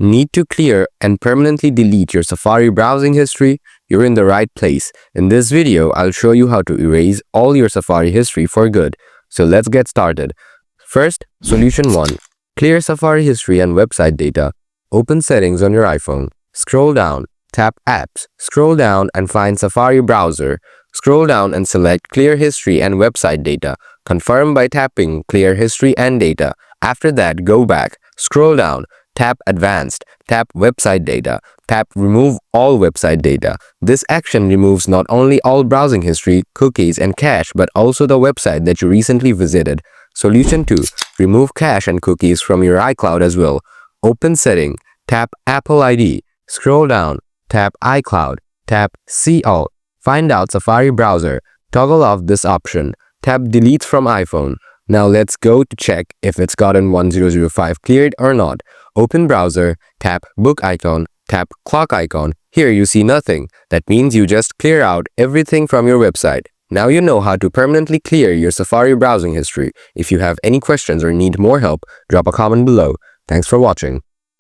Need to clear and permanently delete your Safari browsing history? You're in the right place. In this video, I'll show you how to erase all your Safari history for good. So let's get started. First, Solution 1. Clear Safari history and website data. Open Settings on your iPhone. Scroll down, tap Apps. Scroll down and find Safari Browser. Scroll down and select Clear History and Website Data. Confirm by tapping Clear History and Data. After that, go back. Scroll down. Tap Advanced, tap Website Data, tap Remove All Website Data. This action removes not only all browsing history, cookies, and cache, but also the website that you recently visited. Solution 2. Remove cache and cookies from your iCloud as well. Open Setting, tap Apple ID. Scroll down, tap iCloud, tap See All. Find out Safari Browser. Toggle off this option. Tap Delete from iPhone. Now let's go to check if it's gotten 1005 cleared or not. Open browser, tap book icon, tap clock icon. Here you see nothing. That means you just clear out everything from your website. Now you know how to permanently clear your Safari browsing history. If you have any questions or need more help, drop a comment below. Thanks for watching.